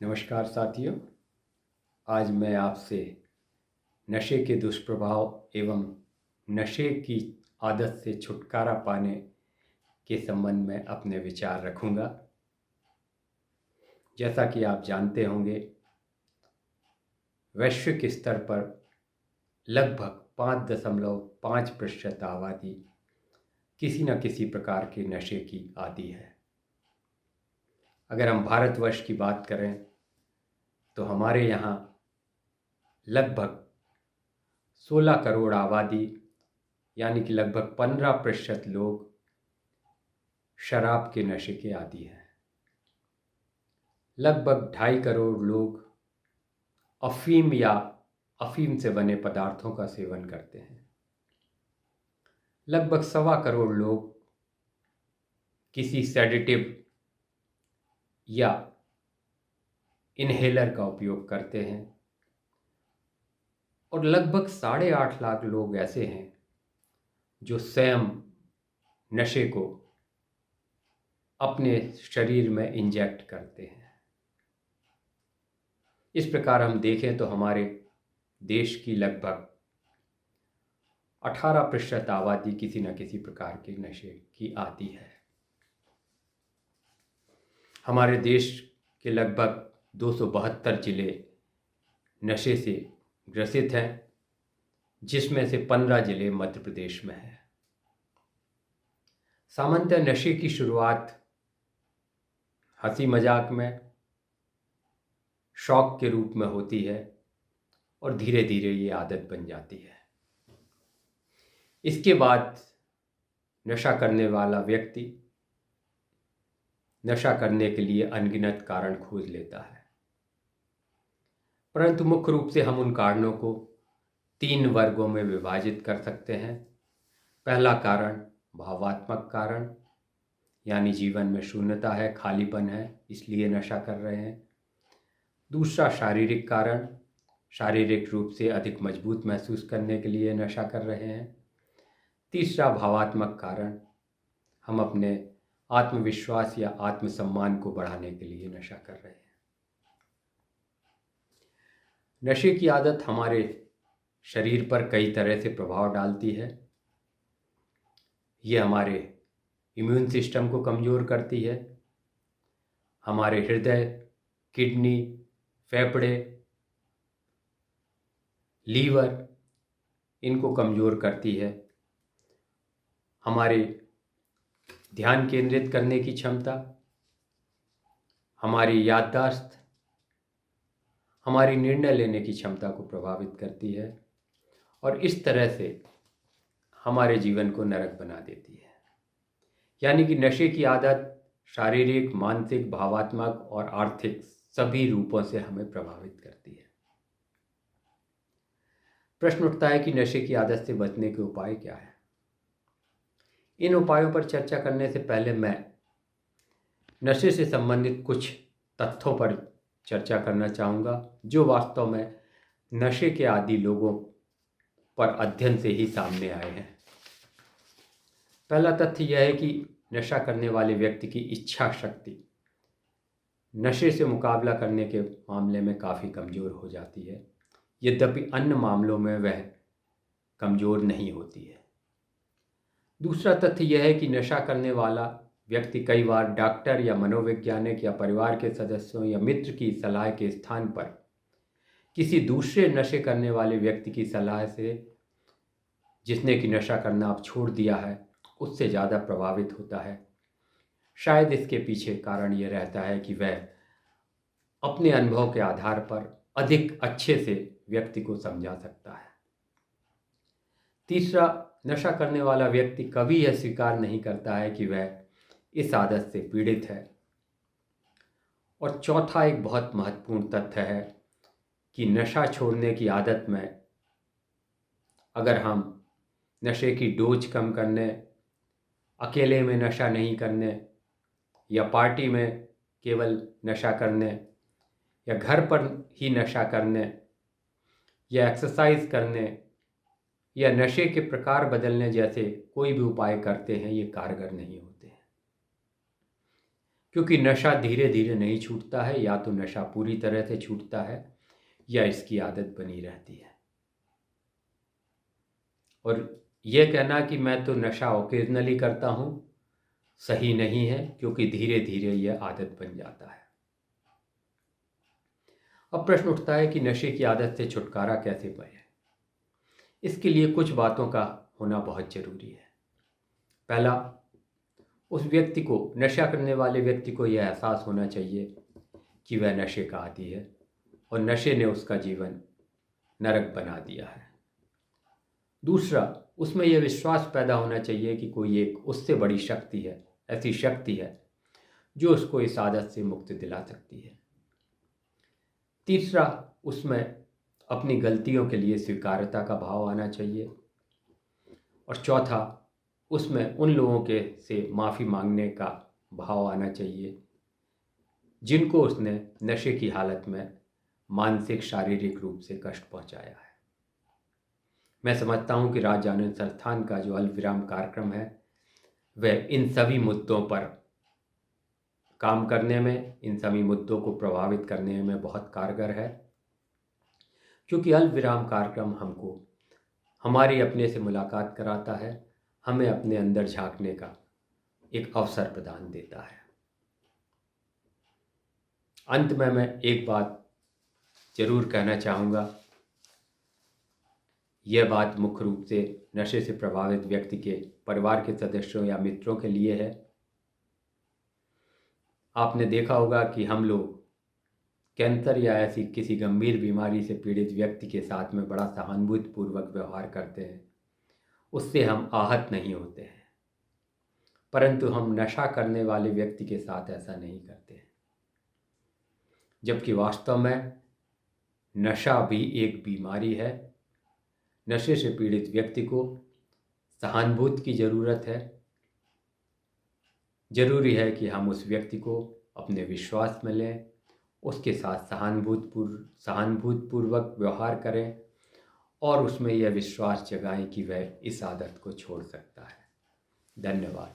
नमस्कार साथियों। आज मैं आपसे नशे के दुष्प्रभाव एवं नशे की आदत से छुटकारा पाने के संबंध में अपने विचार रखूंगा। जैसा कि आप जानते होंगे, वैश्विक स्तर पर लगभग 5.5% आबादी किसी न किसी प्रकार के नशे की आदी है। अगर हम भारतवर्ष की बात करें तो हमारे यहाँ लगभग 16 करोड़ आबादी यानी कि लगभग 15% लोग शराब के नशे के आदी हैं। लगभग 2.5 करोड़ लोग अफीम या अफीम से बने पदार्थों का सेवन करते हैं। लगभग 1.25 करोड़ लोग किसी सेडेटिव या इन्हेलर का उपयोग करते हैं और लगभग 8.5 लाख लोग ऐसे हैं जो स्वयं नशे को अपने शरीर में इंजेक्ट करते हैं। इस प्रकार हम देखें तो हमारे देश की लगभग 18% आबादी किसी न किसी प्रकार के नशे की आदी है। हमारे देश के लगभग 272 जिले नशे से ग्रसित हैं, जिसमें से 15 जिले मध्य प्रदेश में हैं। सामान्यतः नशे की शुरुआत हंसी मजाक में, शौक के रूप में होती है और धीरे धीरे ये आदत बन जाती है। इसके बाद नशा करने वाला व्यक्ति नशा करने के लिए अनगिनत कारण खोज लेता है, परंतु मुख्य रूप से हम उन कारणों को 3 वर्गों में विभाजित कर सकते हैं। पहला कारण भावात्मक कारण, यानी जीवन में शून्यता है, खालीपन है, इसलिए नशा कर रहे हैं। दूसरा शारीरिक कारण, शारीरिक रूप से अधिक मजबूत महसूस करने के लिए नशा कर रहे हैं। तीसरा भावात्मक कारण, हम अपने आत्मविश्वास या आत्मसम्मान को बढ़ाने के लिए नशा कर रहे हैं। नशे की आदत हमारे शरीर पर कई तरह से प्रभाव डालती है। ये हमारे इम्यून सिस्टम को कमज़ोर करती है, हमारे हृदय, किडनी, फेफड़े, लीवर, इनको कमज़ोर करती है। हमारे ध्यान केंद्रित करने की क्षमता, हमारी याददाश्त, हमारी निर्णय लेने की क्षमता को प्रभावित करती है और इस तरह से हमारे जीवन को नरक बना देती है। यानी कि नशे की आदत शारीरिक, मानसिक, भावात्मक और आर्थिक सभी रूपों से हमें प्रभावित करती है। प्रश्न उठता है कि नशे की आदत से बचने के उपाय क्या है। इन उपायों पर चर्चा करने से पहले मैं नशे से संबंधित कुछ तथ्यों पर चर्चा करना चाहूँगा, जो वास्तव में नशे के आदी लोगों पर अध्ययन से ही सामने आए हैं। पहला तथ्य यह है कि नशा करने वाले व्यक्ति की इच्छा शक्ति नशे से मुकाबला करने के मामले में काफ़ी कमज़ोर हो जाती है, यद्यपि अन्य मामलों में वह कमज़ोर नहीं होती है। दूसरा तथ्य यह है कि नशा करने वाला व्यक्ति कई बार डॉक्टर या मनोवैज्ञानिक या परिवार के सदस्यों या मित्र की सलाह के स्थान पर किसी दूसरे नशे करने वाले व्यक्ति की सलाह से, जिसने कि नशा करना अब छोड़ दिया है, उससे ज़्यादा प्रभावित होता है। शायद इसके पीछे कारण ये रहता है कि वह अपने अनुभव के आधार पर अधिक अच्छे से व्यक्ति को समझा सकता है। तीसरा, नशा करने वाला व्यक्ति कभी यह स्वीकार नहीं करता है कि वह इस आदत से पीड़ित है। और चौथा एक बहुत महत्वपूर्ण तथ्य है कि नशा छोड़ने की आदत में अगर हम नशे की डोज कम करने, अकेले में नशा नहीं करने या पार्टी में केवल नशा करने या घर पर ही नशा करने या एक्सरसाइज करने या नशे के प्रकार बदलने जैसे कोई भी उपाय करते हैं, ये कारगर नहीं होते हैं, क्योंकि नशा धीरे धीरे नहीं छूटता है, या तो नशा पूरी तरह से छूटता है या इसकी आदत बनी रहती है। और यह कहना कि मैं तो नशा ओकेजनली करता हूँ सही नहीं है, क्योंकि धीरे धीरे यह आदत बन जाता है। अब प्रश्न उठता है कि नशे की आदत से छुटकारा कैसे पाए। इसके लिए कुछ बातों का होना बहुत जरूरी है। पहला, उस व्यक्ति को, नशा करने वाले व्यक्ति को यह एहसास होना चाहिए कि वह नशे का आदी है और नशे ने उसका जीवन नरक बना दिया है। दूसरा, उसमें यह विश्वास पैदा होना चाहिए कि कोई एक उससे बड़ी शक्ति है, ऐसी शक्ति है जो उसको इस आदत से मुक्ति दिला सकती है। तीसरा, उसमें अपनी गलतियों के लिए स्वीकार्यता का भाव आना चाहिए। और चौथा, उसमें उन लोगों के से माफ़ी मांगने का भाव आना चाहिए जिनको उसने नशे की हालत में मानसिक शारीरिक रूप से कष्ट पहुंचाया है। मैं समझता हूं कि राज आनंद संस्थान का जो अल्पविराम कार्यक्रम है वह इन सभी मुद्दों पर काम करने में, इन सभी मुद्दों को प्रभावित करने में बहुत कारगर है, क्योंकि अल्पविराम कार्यक्रम हमको हमारे अपने से मुलाकात कराता है, हमें अपने अंदर झांकने का एक अवसर प्रदान देता है। अंत में मैं एक बात जरूर कहना चाहूँगा। यह बात मुख्य रूप से नशे से प्रभावित व्यक्ति के परिवार के सदस्यों या मित्रों के लिए है। आपने देखा होगा कि हम लोग कैंसर या ऐसी किसी गंभीर बीमारी से पीड़ित व्यक्ति के साथ में बड़ा सहानुभूतिपूर्वक व्यवहार करते हैं, उससे हम आहत नहीं होते हैं, परंतु हम नशा करने वाले व्यक्ति के साथ ऐसा नहीं करते हैं। जबकि वास्तव में नशा भी एक बीमारी है। नशे से पीड़ित व्यक्ति को सहानुभूति की ज़रूरत है। जरूरी है कि हम उस व्यक्ति को अपने विश्वास में लें, उसके साथ सहानुभूतिपूर्वक व्यवहार करें और उसमें यह विश्वास जगाएं कि वह इस आदत को छोड़ सकता है। धन्यवाद।